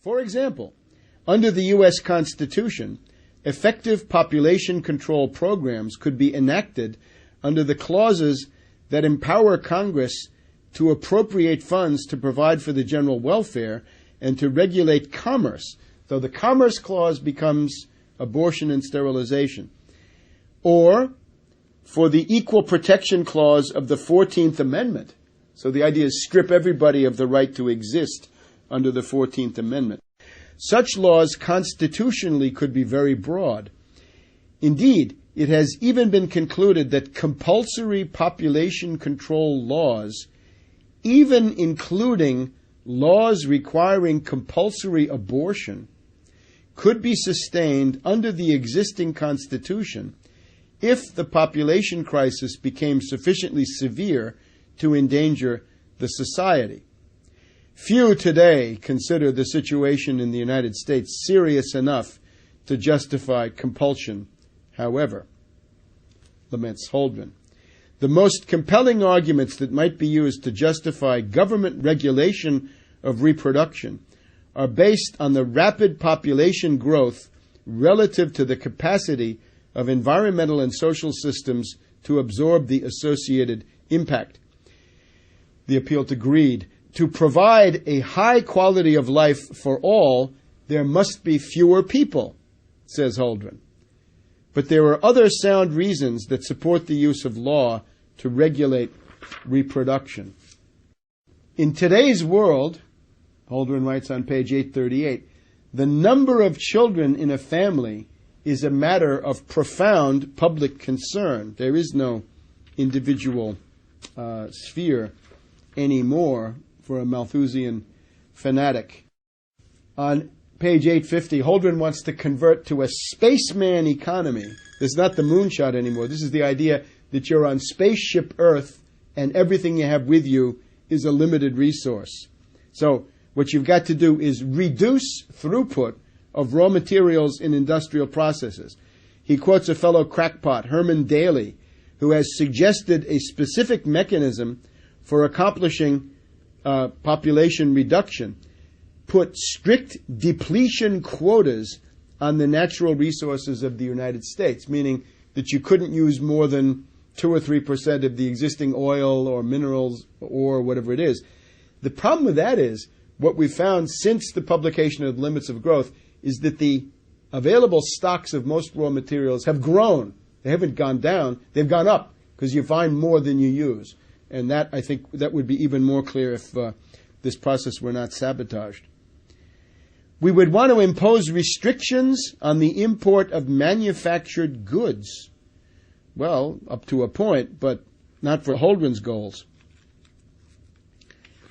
For example, under the U.S. Constitution, effective population control programs could be enacted under the clauses that empower Congress to appropriate funds to provide for the general welfare and to regulate commerce, though the Commerce Clause becomes abortion and sterilization. Or for the Equal Protection Clause of the 14th Amendment. So the idea is strip everybody of the right to exist under the 14th Amendment. Such laws constitutionally could be very broad. Indeed, it has even been concluded that compulsory population control laws, even including laws requiring compulsory abortion, could be sustained under the existing Constitution if the population crisis became sufficiently severe to endanger the society. Few today consider the situation in the United States serious enough to justify compulsion, however, laments Holdren. The most compelling arguments that might be used to justify government regulation of reproduction are based on the rapid population growth relative to the capacity of environmental and social systems to absorb the associated impact. The appeal to greed. To provide a high quality of life for all, there must be fewer people, says Holdren. But there are other sound reasons that support the use of law to regulate reproduction. In today's world, Holdren writes on page 838, the number of children in a family is a matter of profound public concern. There is no individual sphere anymore for a Malthusian fanatic. On page 850, Holdren wants to convert to a spaceman economy. This is not the moonshot anymore. This is the idea that you're on spaceship Earth and everything you have with you is a limited resource. So what you've got to do is reduce throughput of raw materials in industrial processes. He quotes a fellow crackpot, Herman Daly, who has suggested a specific mechanism for accomplishing population reduction. Put strict depletion quotas on the natural resources of the United States, meaning that you couldn't use more than 2 or 3% of the existing oil or minerals or whatever it is. The problem with that is, what we've found since the publication of the Limits of Growth is that the available stocks of most raw materials have grown. They haven't gone down, they've gone up, because you find more than you use. And that, I think, that would be even more clear if this process were not sabotaged. We would want to impose restrictions on the import of manufactured goods. Well, up to a point, but not for Holdren's goals.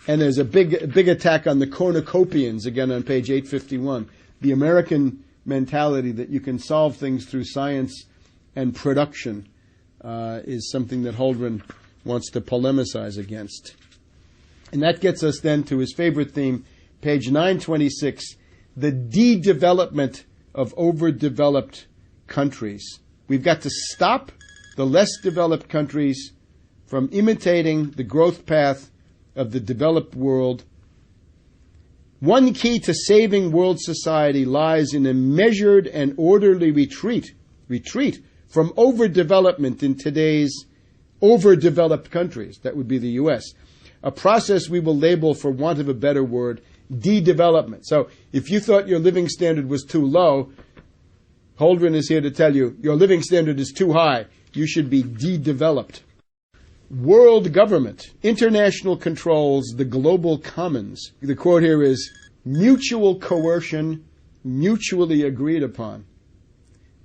And there's a big attack on the cornucopians, again on page 851. The American mentality that you can solve things through science and production is something that Holdren wants to polemicize against. And that gets us then to his favorite theme, page 926, the de-development of overdeveloped countries. We've got to stop the less developed countries from imitating the growth path of the developed world. One key to saving world society lies in a measured and orderly retreat from overdevelopment in today's overdeveloped countries. That would be the U.S. A process we will label, for want of a better word, de-development. So if you thought your living standard was too low, Holdren is here to tell you your living standard is too high. You should be de-developed. World government, international controls, the global commons. The quote here is, mutual coercion, mutually agreed upon.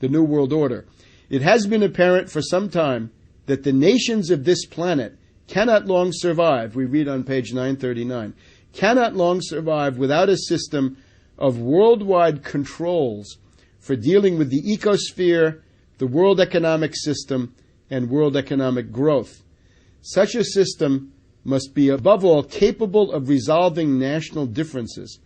The New World Order. It has been apparent for some time that the nations of this planet cannot long survive, we read on page 939, cannot long survive without a system of worldwide controls for dealing with the ecosphere, the world economic system, and world economic growth. Such a system must be, above all, capable of resolving national differences.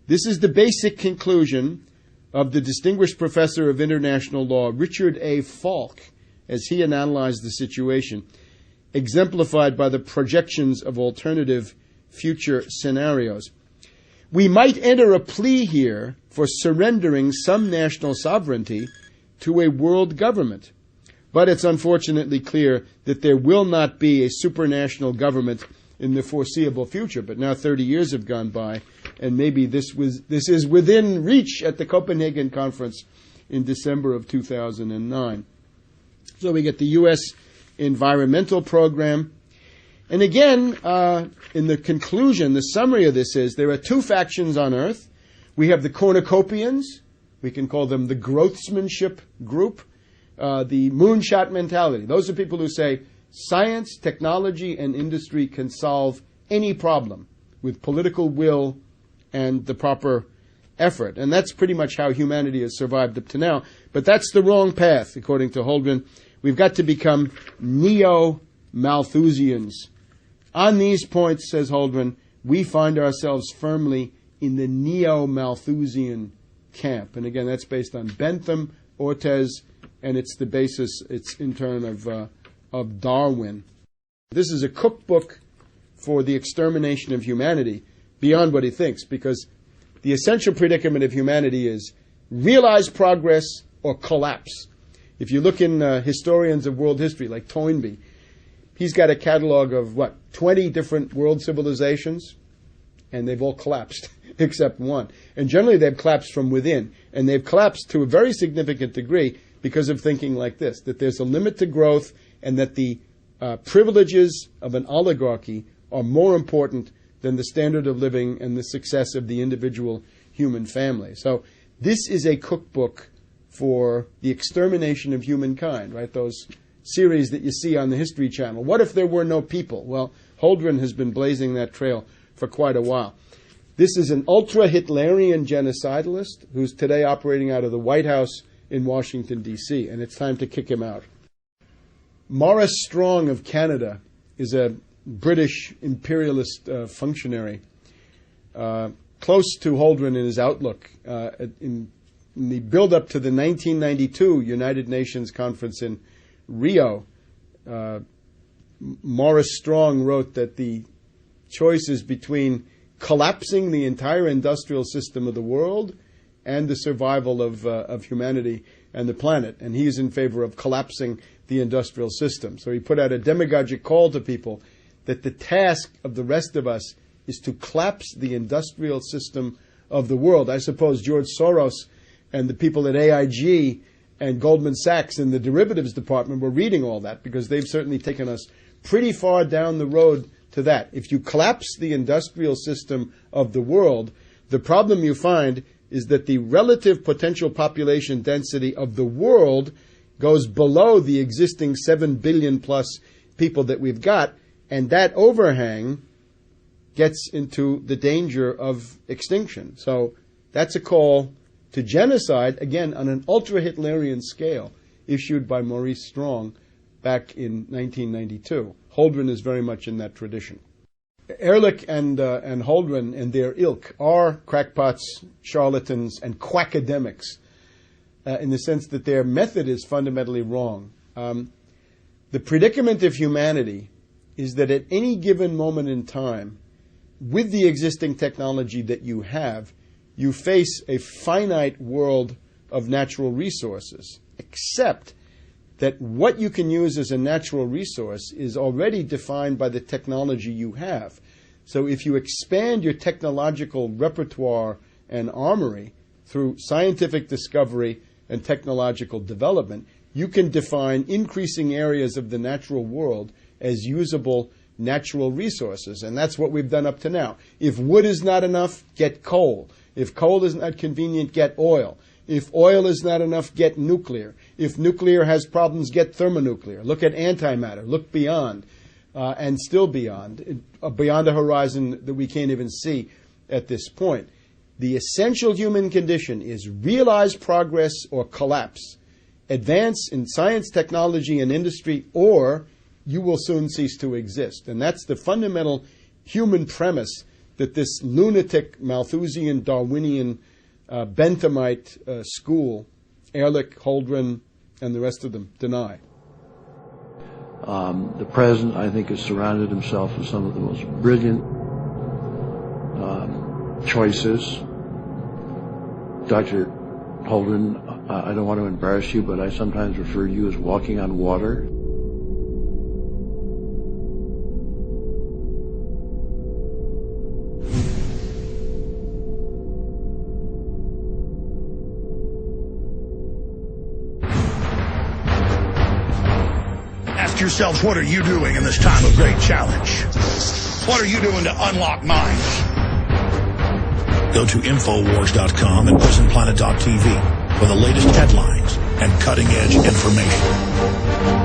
This is the basic conclusion of the distinguished professor of international law, Richard A. Falk, as he analyzed the situation, exemplified by the projections of alternative future scenarios. We might enter a plea here for surrendering some national sovereignty to a world government. But it's unfortunately clear that there will not be a supranational government in the foreseeable future. But now 30 years have gone by, and maybe this is within reach at the Copenhagen conference in December of 2009. So we get the U.S. environmental program. And again, in the conclusion, the summary of this is there are two factions on Earth. We have the cornucopians. We can call them the growthsmanship group. The moonshot mentality. Those are people who say science, technology, and industry can solve any problem with political will and the proper effort. And that's pretty much how humanity has survived up to now. But that's the wrong path, according to Holdren. We've got to become neo-Malthusians. On these points, says Holdren, we find ourselves firmly in the neo-Malthusian camp. And again, that's based on Bentham, Ortiz, and it's the basis, it's in turn of Darwin. This is a cookbook for the extermination of humanity, beyond what he thinks, because the essential predicament of humanity is realize progress or collapse. If you look in historians of world history, like Toynbee, he's got a catalog of, 20 different world civilizations, and they've all collapsed, except one. And generally they've collapsed from within, and they've collapsed to a very significant degree because of thinking like this, that there's a limit to growth, and that the privileges of an oligarchy are more important than the standard of living and the success of the individual human family. So this is a cookbook for the extermination of humankind, right? Those series that you see on the History Channel. What if there were no people? Well, Holdren has been blazing that trail for quite a while. This is an ultra-Hitlerian genocidalist who's today operating out of the White House in Washington, D.C., and it's time to kick him out. Maurice Strong of Canada is a British imperialist functionary, close to Holdren in his outlook. In the build-up to the 1992 United Nations Conference in Rio, Maurice Strong wrote that the choice is between collapsing the entire industrial system of the world and the survival of humanity and the planet. And he's in favor of collapsing the industrial system. So he put out a demagogic call to people that the task of the rest of us is to collapse the industrial system of the world. I suppose George Soros and the people at AIG and Goldman Sachs in the derivatives department were reading all that, because they've certainly taken us pretty far down the road to that. If you collapse the industrial system of the world, the problem you find is that the relative potential population density of the world goes below the existing 7 billion plus people that we've got, and that overhang gets into the danger of extinction. So that's a call to genocide, again, on an ultra-Hitlerian scale, issued by Maurice Strong back in 1992. Holdren is very much in that tradition. Ehrlich and Holdren and their ilk are crackpots, charlatans, and quackademics, in the sense that their method is fundamentally wrong. The predicament of humanity is that at any given moment in time, with the existing technology that you have, you face a finite world of natural resources, except that what you can use as a natural resource is already defined by the technology you have. So if you expand your technological repertoire and armory through scientific discovery and technological development, you can define increasing areas of the natural world as usable natural resources. And that's what we've done up to now. If wood is not enough, get coal. If coal is not convenient, get oil. If oil is not enough, get nuclear. If nuclear has problems, get thermonuclear. Look at antimatter. Look beyond, and still beyond a horizon that we can't even see at this point. The essential human condition is realize progress or collapse. Advance in science, technology, and industry, or you will soon cease to exist. And that's the fundamental human premise that this lunatic, Malthusian, Darwinian, Benthamite school, Ehrlich, Holdren, and the rest of them, deny. The president, I think, has surrounded himself with some of the most brilliant choices. Dr. Holdren, I don't want to embarrass you, but I sometimes refer to you as walking on water. Ask yourselves, what are you doing in this time of great challenge? What are you doing to unlock minds? Go to Infowars.com and PrisonPlanet.tv for the latest headlines and cutting-edge information.